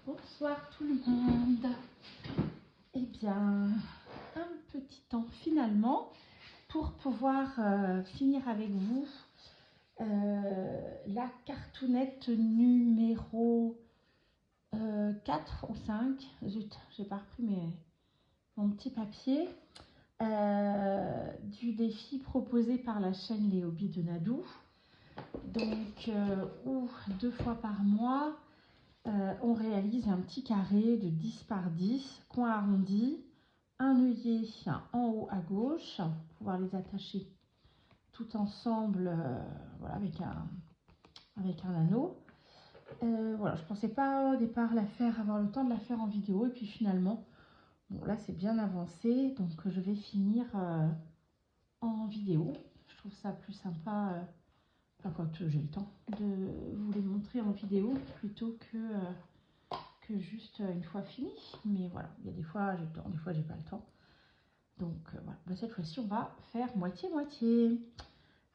Bonsoir tout le monde. Eh bien, un petit temps finalement pour pouvoir finir avec vous la cartoonette numéro 4 ou 5. Zut, j'ai pas repris mon petit papier. Du défi proposé par la chaîne Les Hobbies de Nadou. Donc, où 2 fois par mois, on réalise un petit carré de 10 par 10, coin arrondi, un œillet en haut à gauche, pour pouvoir les attacher tout ensemble voilà, avec un anneau. Voilà, je ne pensais pas au départ avoir le temps de la faire en vidéo, et puis finalement, bon, là c'est bien avancé, donc je vais finir en vidéo. Je trouve ça plus sympa quand j'ai le temps de vous les montrer en vidéo plutôt que juste une fois fini. Mais voilà, il y a des fois j'ai le temps, des fois j'ai pas le temps. Donc voilà, cette fois-ci on va faire moitié-moitié.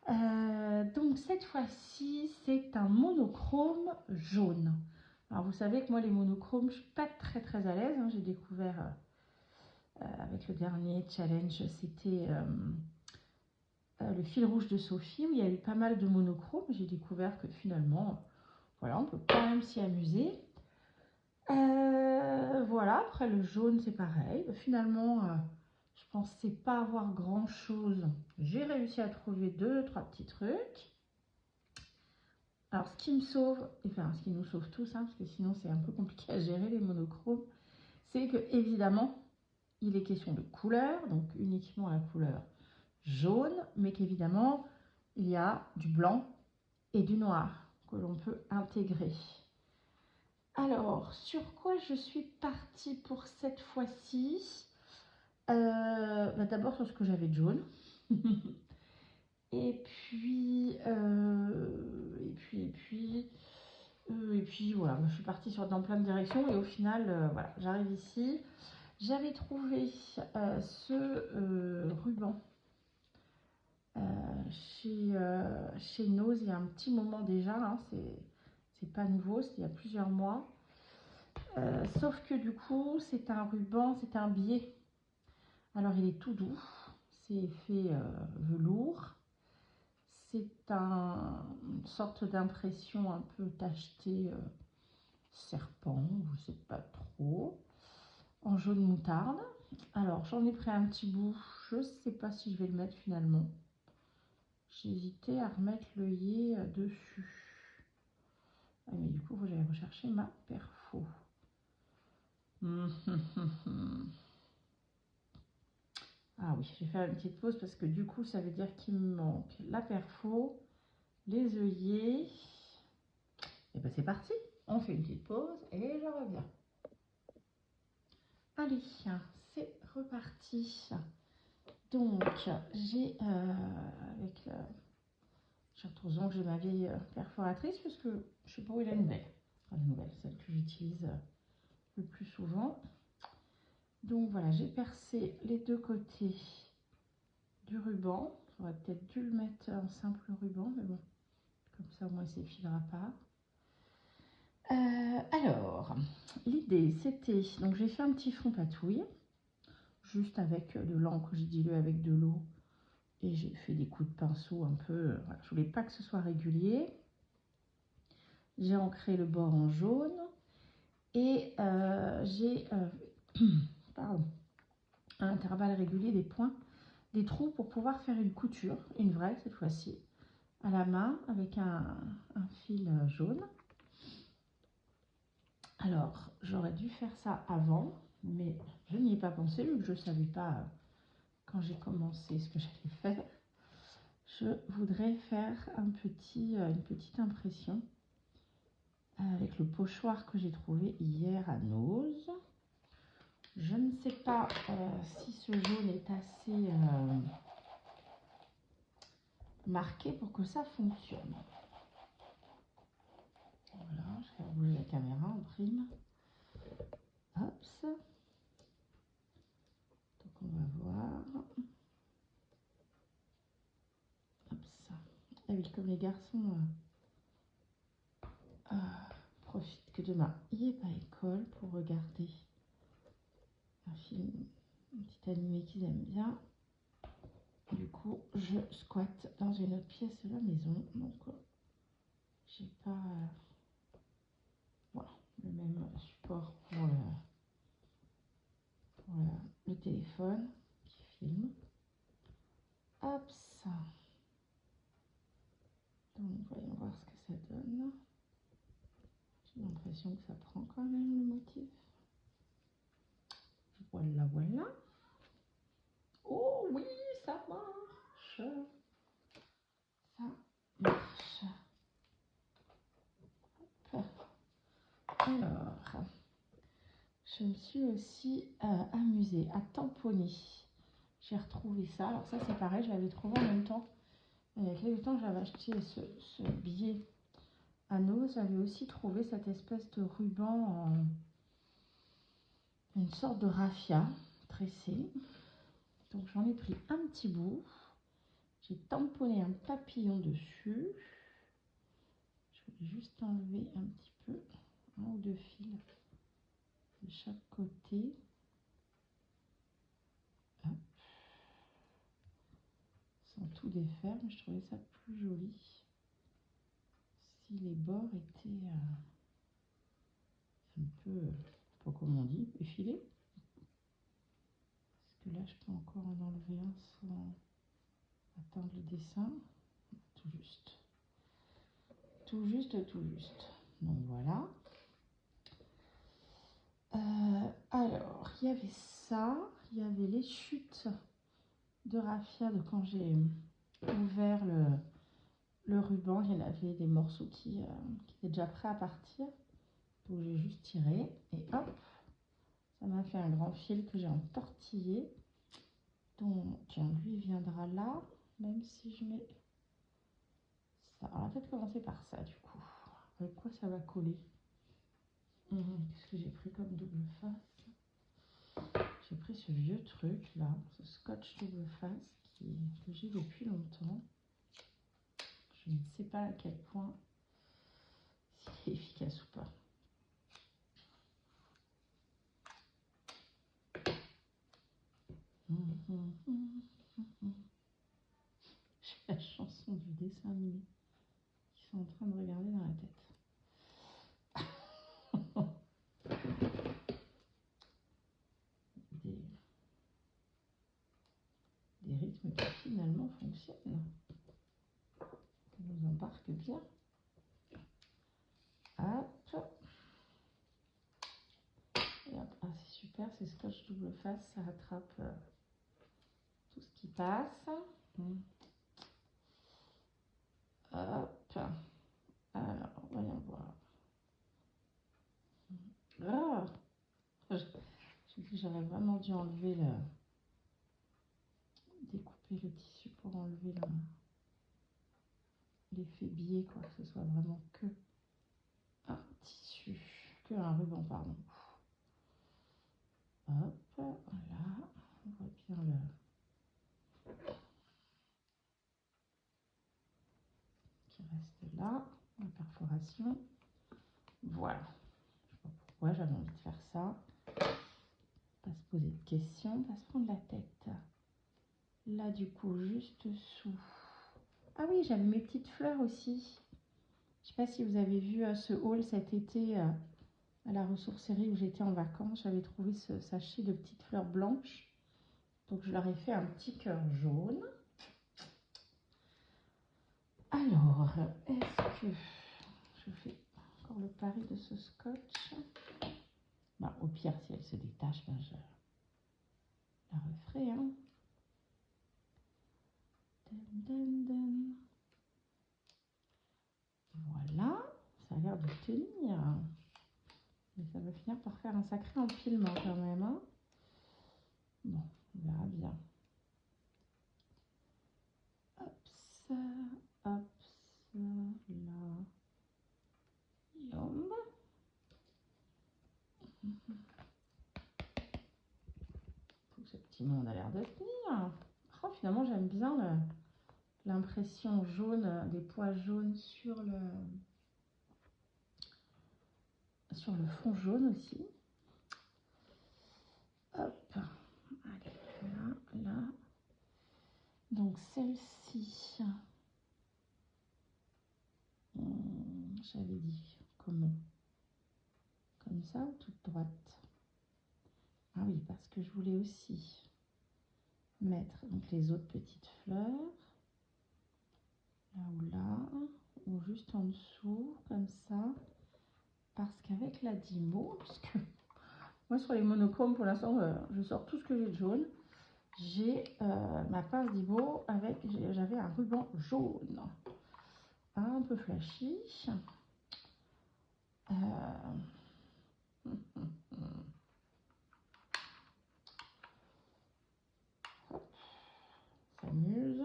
Donc cette fois-ci c'est un monochrome jaune. Alors vous savez que moi les monochromes je suis pas très à l'aise, hein. J'ai découvert avec le dernier challenge, c'était le fil rouge de Sophie, où il y a eu pas mal de monochromes. J'ai découvert que finalement, voilà, on peut quand même s'y amuser. Voilà, après le jaune c'est pareil. Finalement, je pensais pas avoir grand chose. J'ai réussi à trouver 2-3 petits trucs. Alors ce qui me sauve, enfin ce qui nous sauve tous, hein, parce que sinon c'est un peu compliqué à gérer les monochromes, c'est que évidemment il est question de couleur, donc uniquement la couleur jaune, mais qu'évidemment il y a du blanc et du noir que l'on peut intégrer. Alors, sur quoi je suis partie pour cette fois-ci? D'abord sur ce que j'avais de jaune. et puis voilà, je suis partie dans plein de directions et au final, voilà, j'arrive ici. J'avais trouvé ce ruban chez Nose il y a un petit moment déjà, hein, c'est pas nouveau, c'est il y a plusieurs mois. Sauf que du coup, c'est un ruban, c'est un biais. Alors, il est tout doux, c'est fait velours. C'est une sorte d'impression un peu tachetée serpent, je sais pas trop, en jaune moutarde. Alors, j'en ai pris un petit bout, je sais pas si je vais le mettre finalement. J'ai hésité à remettre l'œillet dessus. Ah, mais du coup, j'allais rechercher ma perfo. Ah oui, je vais faire une petite pause parce que du coup, ça veut dire qu'il me manque la perfo, les œillets. Et bien c'est parti, on fait une petite pause et je reviens. Allez, c'est reparti. Donc, j'ai avec j'ai retourné que j'ai ma vieille perforatrice parce que je sais pas où est la nouvelle. Enfin, la nouvelle, celle que j'utilise le plus souvent. Donc voilà, j'ai percé les deux côtés du ruban. J'aurais peut-être dû le mettre en simple ruban, mais bon, comme ça au moins il ne s'effilera pas. Alors, l'idée c'était, donc j'ai fait un petit fond patouille, juste avec de l'encre, j'ai dilué avec de l'eau et j'ai fait des coups de pinceau un peu, voilà, je voulais pas que ce soit régulier. J'ai ancré le bord en jaune et j'ai pardon, à intervalles réguliers des points, des trous pour pouvoir faire une couture, une vraie cette fois-ci, à la main avec un fil jaune. Alors, j'aurais dû faire ça avant, mais je n'y ai pas pensé vu que je ne savais pas quand j'ai commencé ce que j'allais faire. Je voudrais faire une petite impression avec le pochoir que j'ai trouvé hier à Nose. Je ne sais pas si ce jaune est assez marqué pour que ça fonctionne. Voilà, je vais bouger la caméra en prime. Hop. Donc on va voir. Hop ça. Ah oui, comme les garçons profitent puisque demain il n'est pas à école, pour regarder un film, un petit animé qu'ils aiment bien. Du coup, je squatte dans une autre pièce de la maison, donc j'ai pas voilà, le même support pour le téléphone qui filme. Hop, ça. Donc, voyons voir ce que ça donne. J'ai l'impression que ça prend quand même le motif. Voilà, voilà. Oh oui, ça marche. Ça marche. Alors, je me suis aussi amusée à tamponner. J'ai retrouvé ça. Alors ça, c'est pareil, je l'avais trouvé en même temps. Il y a quelques temps, j'avais acheté ce billet anneau. J'avais aussi trouvé cette espèce de ruban, une sorte de raffia tressé. Donc j'en ai pris un petit bout. J'ai tamponné un papillon dessus. Je vais juste enlever un petit peu, un ou deux fils de chaque côté. Hop. Sans tout défaire, mais je trouvais ça plus joli si les bords étaient un peu, pas comme on dit, effilés. Parce que là, je peux encore en enlever un sans atteindre le dessin. Tout juste. Tout juste, tout juste. Donc voilà. Alors, il y avait ça. Il y avait les chutes de raffia de quand j'ai ouvert le ruban. Il y en avait des morceaux qui étaient déjà prêts à partir. Donc j'ai juste tiré et hop, ça m'a fait un grand fil que j'ai entortillé. Donc lui viendra là, même si je mets ça. On va peut-être commencer par ça du coup. Avec quoi ça va coller? Qu'est-ce que j'ai pris comme double face? J'ai pris ce vieux truc là, ce scotch double face que j'ai depuis longtemps. Je ne sais pas à quel point s'il est efficace ou pas. J'ai la chanson du dessin animé qui sont en train de regarder dans la tête. Des rythmes qui finalement fonctionnent. Ça nous embarque bien. Hop. Et hop. Ah, c'est super, c'est scotch double face, ça rattrape tout ce qui passe. Hop. Alors, voyons voir. Ah, j'aurais vraiment dû enlever découper le tissu pour enlever l'effet biais, quoi, que ce soit vraiment que un tissu, que un ruban, pardon. Hop, voilà, on voit bien qui reste là, la perforation. Voilà, je sais pas pourquoi j'avais envie de faire ça. Pas se poser de questions, pas se prendre la tête. Là, du coup, juste dessous. Ah oui, j'avais mes petites fleurs aussi. Je sais pas si vous avez vu ce haul cet été à la ressourcerie où j'étais en vacances. J'avais trouvé ce sachet de petites fleurs blanches. Donc, je leur ai fait un petit cœur jaune. Alors, est-ce que je fais encore le pari de ce scotch? Bah, au pire, si elle se détache, ben je la referai. Hein. Voilà, ça a l'air de tenir. Mais ça va finir par faire un sacré empilement quand même. Hein. Bon, on verra bien. Hop, ça, hop, ça, là. Yom. Tout ce petit monde a l'air de tenir. Oh, finalement, j'aime bien l'impression jaune, des pois jaunes sur sur le fond jaune aussi. Hop, allez, là, là. Donc celle-ci, j'avais dit comment? Comme ça ou toute droite? Ah oui, parce que je voulais aussi mettre donc les autres petites fleurs, là ou là, ou juste en dessous, comme ça. Parce qu'avec la Dimo, parce que moi sur les monochromes, pour l'instant, je sors tout ce que j'ai de jaune. J'ai ma pince Dimo avec, j'avais un ruban jaune, un peu flashy. S'amuse.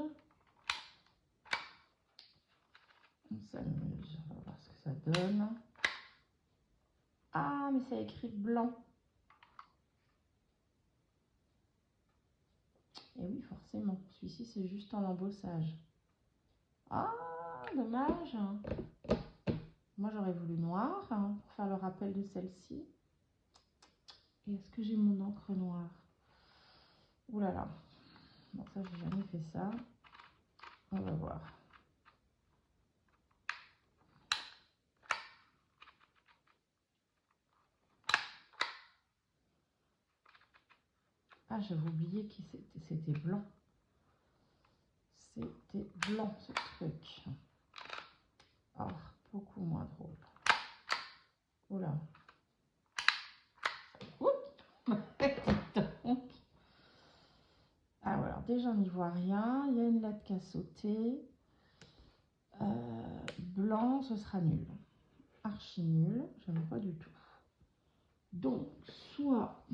On s'amuse. On va voir ce que ça donne. Ah, mais ça écrit blanc. Et oui, forcément. Celui-ci, c'est juste en embossage. Ah, dommage. Moi, j'aurais voulu noir pour faire le rappel de celle-ci. Et est-ce que j'ai mon encre noire? Ouh là là. Bon, ça, j'ai jamais fait ça. On va voir. Ah, j'avais oublié que c'était blanc. C'était blanc, ce truc. Oh, beaucoup moins drôle. Oh là. Ah voilà, déjà on n'y voit rien. Il y a une lettre qui a sauté. Blanc, ce sera nul. Archi nul, j'aime pas du tout. Donc, soit...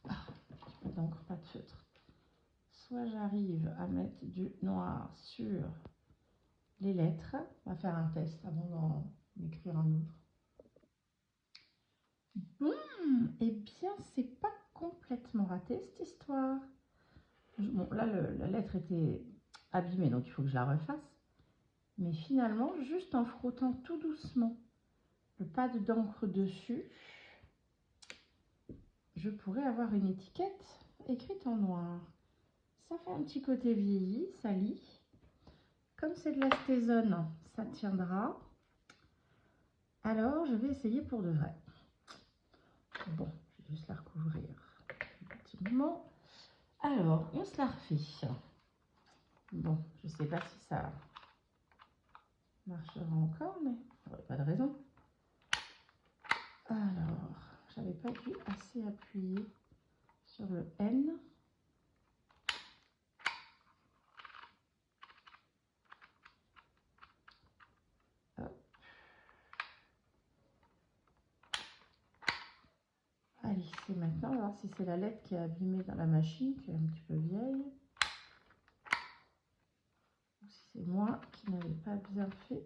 Ah, pas d'encre, pas de feutre. Soit j'arrive à mettre du noir sur les lettres. On va faire un test avant d'en écrire un autre. Eh bien, c'est pas complètement raté cette histoire. Bon, là, la lettre était abîmée, donc il faut que je la refasse. Mais finalement, juste en frottant tout doucement le pad d'encre dessus, je pourrais avoir une étiquette écrite en noir. Ça fait un petit côté vieilli, ça lit. Comme c'est de l'astésone, ça tiendra. Alors, je vais essayer pour de vrai. Bon, je vais juste la recouvrir un petit moment. Alors, on se la refait. Bon, je ne sais pas si ça marchera encore, mais il n'y aurait pas de raison. Alors, j'avais pas dû assez appuyer sur le N. Hop. Allez, c'est maintenant. On va voir si c'est la lettre qui est abîmée dans la machine, qui est un petit peu vieille. Ou si c'est moi qui n'avais pas bien fait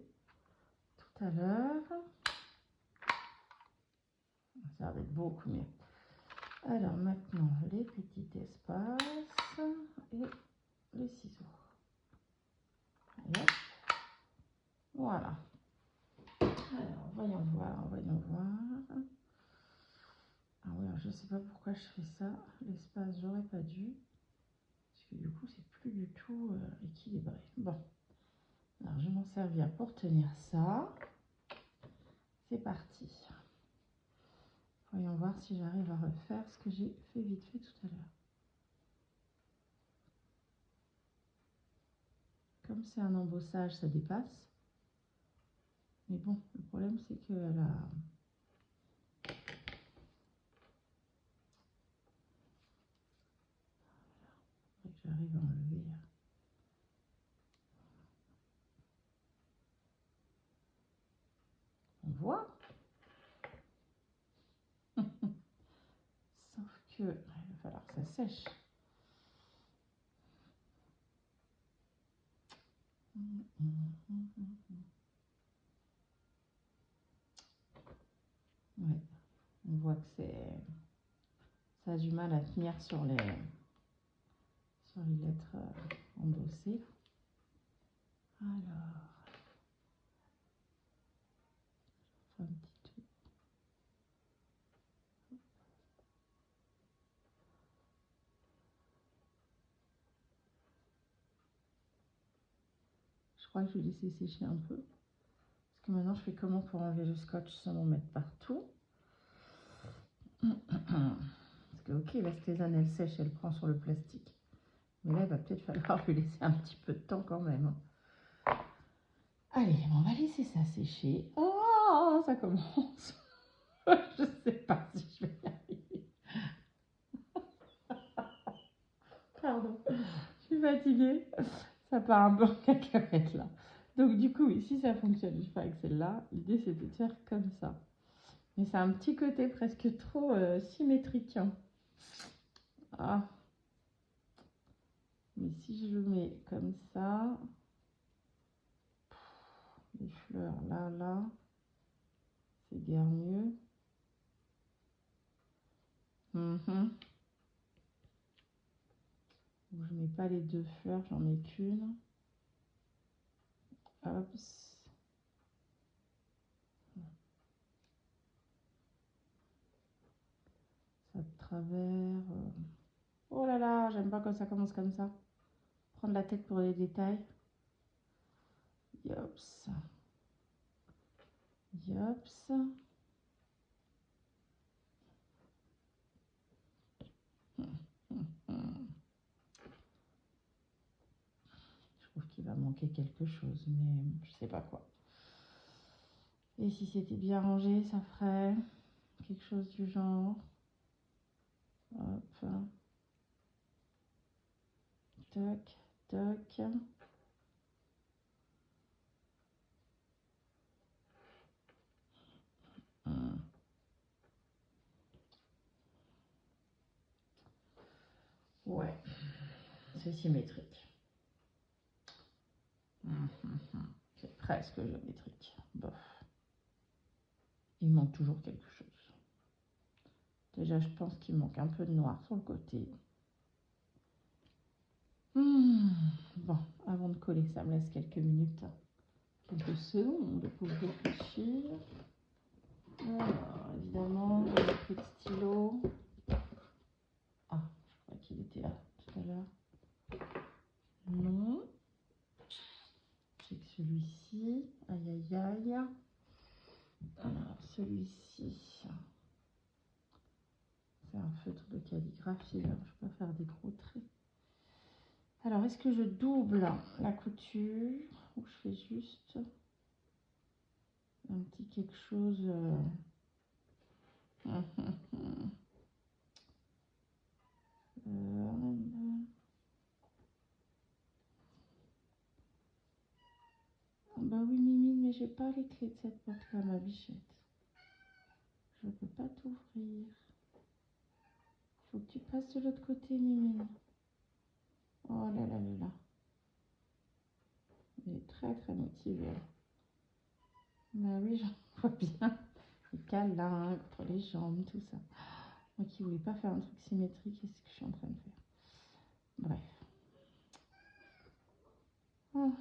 tout à l'heure. Ça va être beaucoup mieux. Alors maintenant, les petits espaces et les ciseaux. Allez, voilà. Alors, voyons voir, voyons voir. Ah oui, alors je ne sais pas pourquoi je fais ça. L'espace, j'aurais pas dû. Parce que du coup, c'est plus du tout équilibré. Bon. Alors, je vais m'en servir pour tenir ça. C'est parti. Voyons voir si j'arrive à refaire ce que j'ai fait vite fait tout à l'heure. Comme c'est un embossage, ça dépasse. Mais bon, le problème, c'est que la... J'arrive à enlever. On voit. Sauf que il va falloir que ça sèche. Ouais, on voit que ça a du mal à tenir sur les lettres embossées. Alors, un petit crois que je vais laisser sécher un peu. Parce que maintenant, je fais comment pour enlever le scotch sans m'en mettre partout. Parce que, ok, la stézane, elle sèche, elle prend sur le plastique. Mais là, il va peut-être falloir lui laisser un petit peu de temps quand même. Allez, on va laisser ça sécher. Oh, ça commence. Je ne sais pas si je vais y arriver. Pardon, je suis fatiguée. Ça part un peu en cacahuète là. Donc du coup, ici ça fonctionne. Je fais avec celle-là. L'idée c'était de faire comme ça. Mais c'est un petit côté presque trop symétrique. Hein. Ah. Mais si je le mets comme ça, les fleurs là, c'est guère mieux. Je mets pas les deux fleurs, j'en mets qu'une. Hop. Ça de travers. Oh là là, j'aime pas quand ça commence comme ça. Prendre la tête pour les détails. Yops. Yops. Je trouve qu'il va manquer quelque chose, mais je sais pas quoi. Et si c'était bien rangé, ça ferait quelque chose du genre. Hop. Toc, toc. Ouais, c'est symétrique. C'est presque géométrique. Bof. Il manque toujours quelque chose. Déjà, je pense qu'il manque un peu de noir sur le côté. Bon, avant de coller, ça me laisse quelques minutes, quelques secondes pour réfléchir. Alors, évidemment, j'ai pris de stylo. Ah, je crois qu'il était là tout à l'heure. Non. J'ai que celui-ci. Aïe, aïe, aïe. Alors, celui-ci. C'est un feutre de calligraphie. Là. Je peux pas faire des gros traits. Alors, est-ce que je double la couture ou je fais juste un petit quelque chose bah oui, Mimine, mais j'ai pas les clés de cette porte-là, ma bichette. Je peux pas t'ouvrir. Faut que tu passes de l'autre côté, Mimine. Oh là là là là. Elle est très très motivée. Bah oui, j'en vois bien. Les câlins contre les jambes, tout ça. Moi qui voulais pas faire un truc symétrique, c'est ce que je suis en train de faire. Bref. Oh.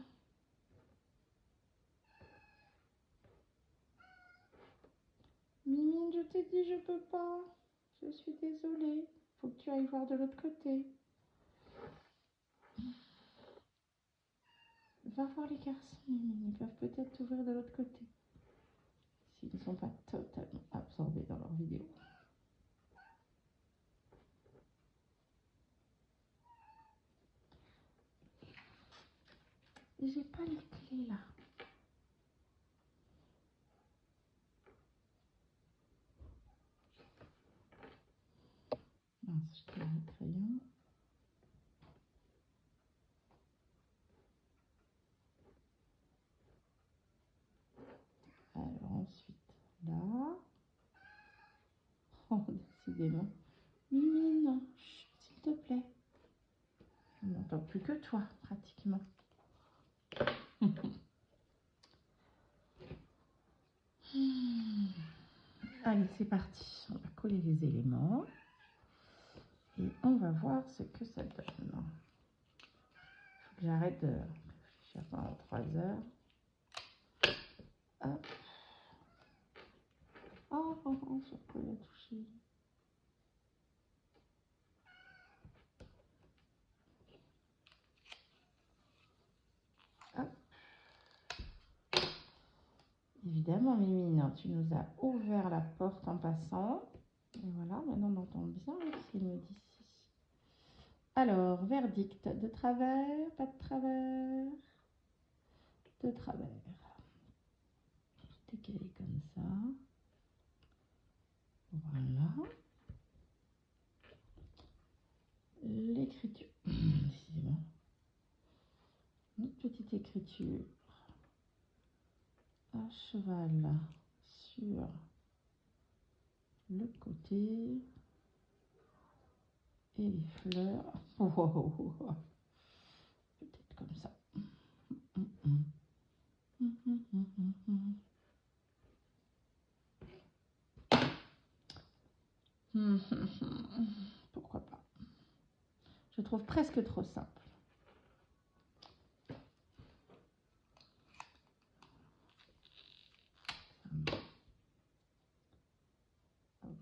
Mimine, je t'ai dit, je peux pas. Je suis désolée. Faut que tu ailles voir de l'autre côté. Va voir les garçons, Mimine. Ils peuvent peut-être t'ouvrir de l'autre côté. S'ils ne sont pas totalement absorbés dans leur vidéo. J'ai pas les clés là. Mince, je perds le crayon. Alors ensuite, là. Oh, décidément. Mimine, s'il te plaît. Je n'entends plus que toi, pratiquement. Allez, c'est parti. On va coller les éléments. Et on va voir ce que ça donne. Il faut que j'arrête de réfléchir pendant 3 heures. Hop. Oh, sur quoi il a touché. Hop. bien, tu nous as ouvert la porte en passant. Et voilà, maintenant on entend bien ce qu'il me dit ici. Alors, verdict, de travers, pas de travers, de travers. Décalé comme ça. Voilà. L'écriture. Excusez-moi. Une petite écriture à cheval sur le côté et les fleurs. Oh, oh, oh, oh. Peut-être comme ça. Pourquoi pas? Je trouve presque trop simple. Hop.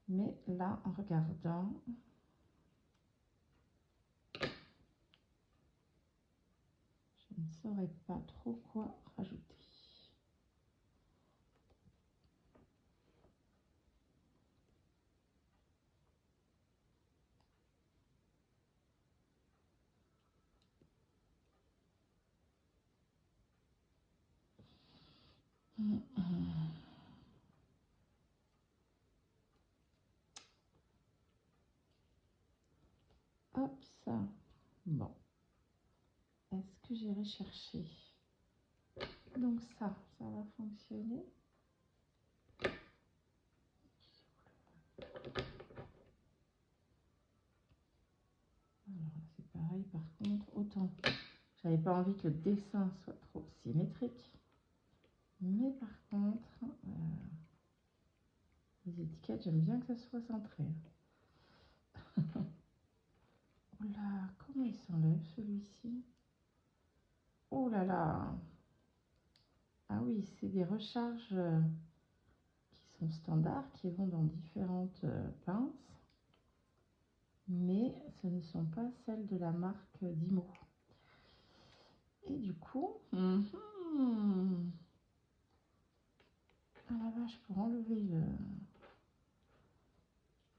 Mais là, en regardant, je ne saurais pas trop quoi rajouter. Hop, ça. Bon. Est-ce que j'irai chercher? Donc ça va fonctionner. Alors c'est pareil, par contre, autant j'avais pas envie que le dessin soit trop symétrique. Mais par contre, les étiquettes, j'aime bien que ça soit centré. Oh là, comment il s'enlève celui-ci? Oh là là! Ah oui, c'est des recharges qui sont standards, qui vont dans différentes pinces. Mais ce ne sont pas celles de la marque Dymo. Et du coup, ah la vache, pour enlever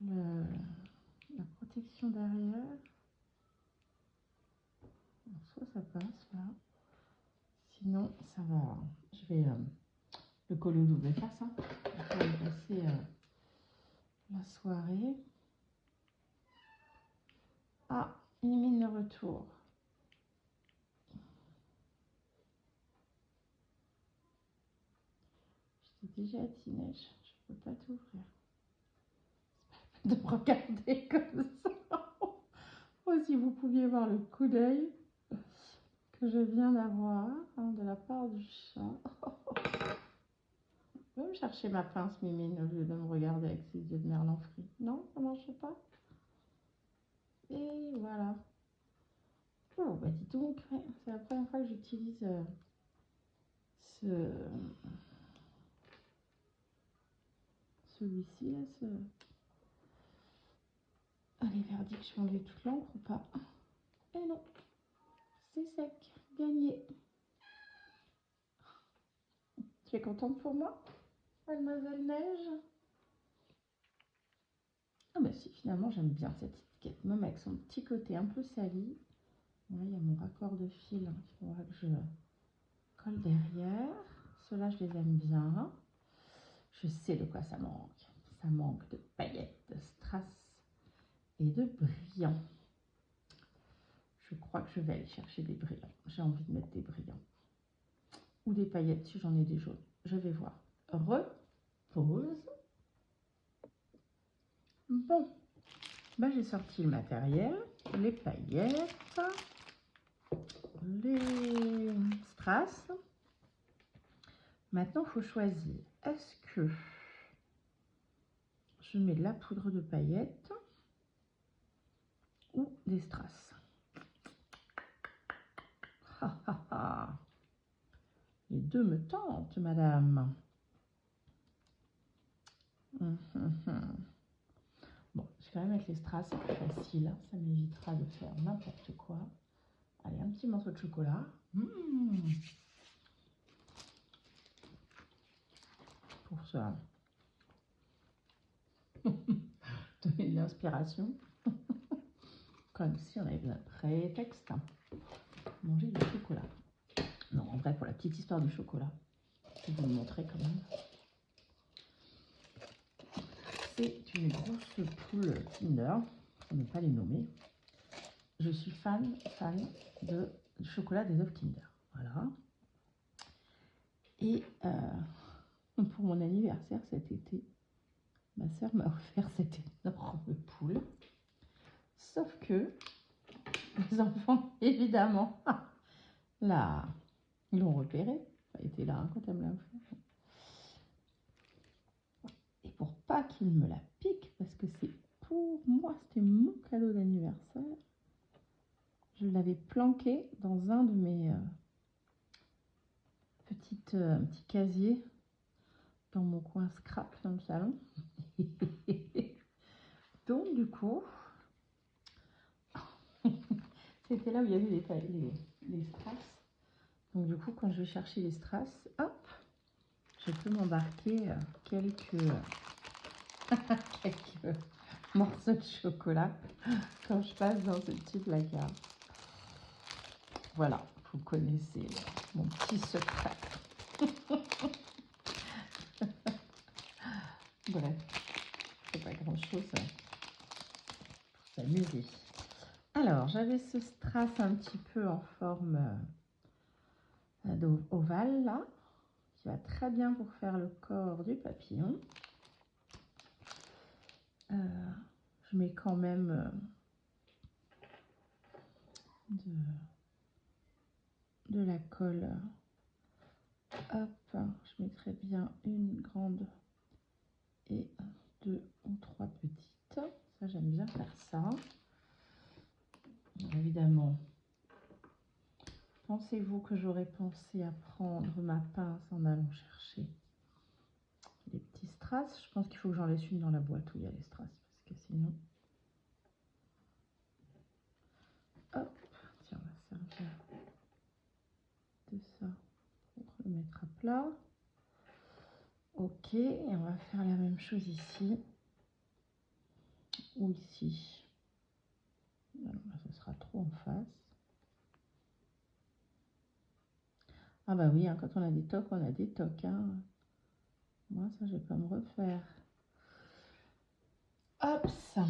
la protection derrière, soit ça passe là, sinon ça va. Je vais le coller au double face, hein, pour y passer la soirée. Ah, une mine de retour. Je t'ai déjà dit, Neige, je ne peux pas t'ouvrir. C'est pas la peine de me regarder comme ça. Oh, si vous pouviez voir le coup d'œil que je viens d'avoir de la part du chat. Je vais me chercher ma pince, Mimine, au lieu de me regarder avec ses yeux de merlan frit. Non, ça ne marche pas. Et voilà. Oh, bah dis donc, ouais, c'est la première fois que j'utilise celui-ci, là, Allez, verdict, je vais enlever toute l'encre ou pas? Et non, c'est sec, gagné. Tu es contente pour moi, Mademoiselle Neige? Ah bah si, finalement, j'aime bien cette étiquette, même avec son petit côté un peu sali. Là, il y a mon raccord de fil, hein, il faudra que je colle derrière. Ceux-là, je les aime bien. Je sais de quoi ça manque. Ça manque de paillettes, de strass et de brillants. Je crois que je vais aller chercher des brillants. J'ai envie de mettre des brillants. Ou des paillettes si j'en ai des jaunes. Je vais voir. Repose. Bon. Ben, j'ai sorti le matériel, les paillettes, les strass. Maintenant, il faut choisir. Est-ce que je mets de la poudre de paillettes ou des strass? Les deux me tentent, madame. Bon, je vais quand même mettre les strass, c'est plus facile. Hein. Ça m'évitera de faire n'importe quoi. Allez, un petit morceau de chocolat. donner de l'inspiration. Comme si on avait besoin de prétexte. Manger du chocolat. Non, en vrai, pour la petite histoire du chocolat, je vais vous le montrer quand même. C'est une grosse poule Kinder, pour ne pas les nommer. Je suis fan du chocolat des œufs Kinder. Voilà. Et pour mon anniversaire cet été, ma soeur m'a offert cette énorme poule. Sauf que les enfants, évidemment, là, ils l'ont repéré. Ça a été là quand elle me l'a offert. Et pour pas qu'il me la pique, parce que c'est pour moi, c'était mon cadeau d'anniversaire, je l'avais planqué dans un de mes petits casiers dans mon coin scrap dans le salon. Donc du coup, c'était là où il y avait les strass. Donc du coup, quand je vais chercher les strass, hop, je peux m'embarquer quelques morceaux de chocolat quand je passe dans ce petit placard. Voilà, vous connaissez mon petit secret. Bref, c'est pas grand chose pour s'amuser. Alors, j'avais ce strass un petit peu en forme d'ovale là, qui va très bien pour faire le corps du papillon. Je mets quand même de la colle. Hop, je mettrai bien une grande et 2 ou 3 petites. Ça, j'aime bien faire ça. Alors, évidemment, pensez-vous que j'aurais pensé à prendre ma pince en allant chercher les petits strass? Je pense qu'il faut que j'en laisse une dans la boîte où il y a les strass, parce que sinon... Hop, tiens, on va servir de ça pour le mettre à plat. Ok, et on va faire la même chose ici ou ici. Alors là, ce sera trop en face. Ah bah oui, hein, quand on a des tocs, on a des tocs. Hein. Moi, ça, je vais pas me refaire. Hop, ça.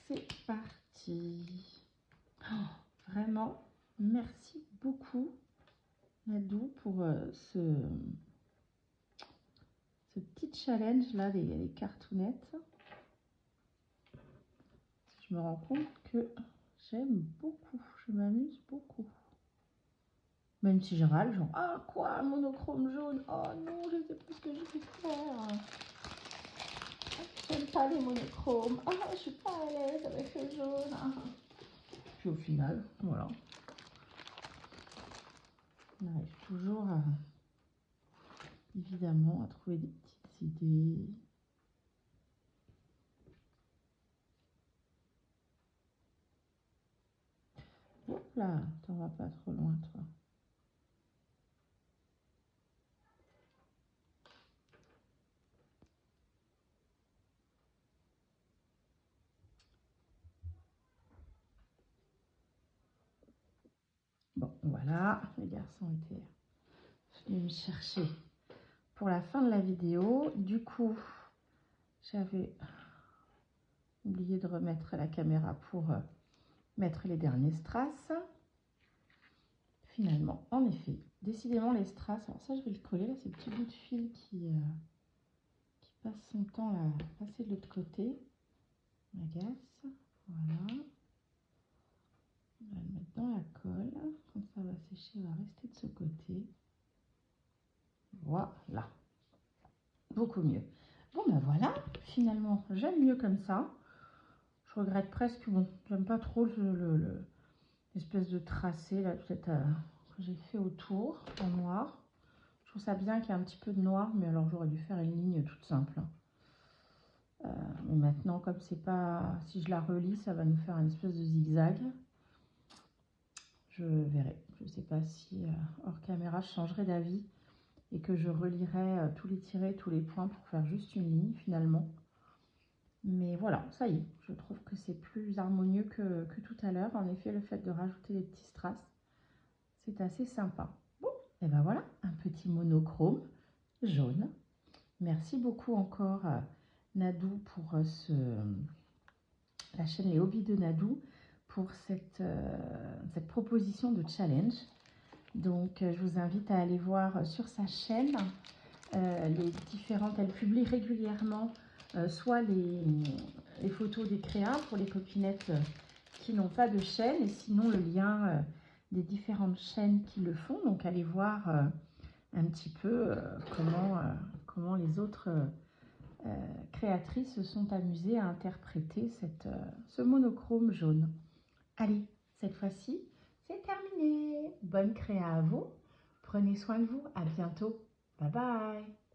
C'est parti. Oh, vraiment, merci beaucoup, Nadou, pour ce petit challenge là des cartounettes. Je me rends compte que j'aime beaucoup, je m'amuse beaucoup. Même si je râle, genre, ah quoi, monochrome jaune, oh non, je sais plus ce que je vais faire. J'aime pas les monochromes, ah je suis pas à l'aise avec le jaune. Puis au final, voilà. On arrive toujours évidemment à trouver des petites idées. Hop là, t'en vas pas trop loin, toi. Bon, voilà, les garçons étaient venus me chercher pour la fin de la vidéo. Du coup, j'avais oublié de remettre la caméra pour mettre les derniers strass. Finalement, en effet, décidément les strass, alors ça je vais le coller, là c'est le petit bout de fil qui passe son temps là, à passer de l'autre côté. M'agace, voilà. On va le mettre dans la colle, quand ça va sécher, il va rester de ce côté. Voilà, beaucoup mieux. Bon ben voilà, finalement j'aime mieux comme ça. Je regrette presque, bon, j'aime pas trop l'espèce de tracé là, peut-être que j'ai fait autour en noir. Je trouve ça bien qu'il y ait un petit peu de noir, mais alors j'aurais dû faire une ligne toute simple. Mais maintenant, comme c'est pas, si je la relis, ça va nous faire une espèce de zigzag. Je verrai. Je ne sais pas si hors caméra je changerai d'avis et que je relirai tous les tirets, tous les points pour faire juste une ligne finalement. Mais voilà, ça y est, je trouve que c'est plus harmonieux que tout à l'heure. En effet, le fait de rajouter des petits strass, c'est assez sympa. Bon, et ben voilà, un petit monochrome jaune. Merci beaucoup encore Nadou pour la chaîne Les Hobbies de Nadou pour cette proposition de challenge. Donc je vous invite à aller voir sur sa chaîne les différentes, elle publie régulièrement soit les photos des créas pour les copinettes qui n'ont pas de chaîne, et sinon le lien des différentes chaînes qui le font. Donc allez voir un petit peu comment les autres créatrices se sont amusées à interpréter ce monochrome jaune. Allez, cette fois-ci, c'est terminé. Bonne créa à vous. Prenez soin de vous. À bientôt. Bye bye.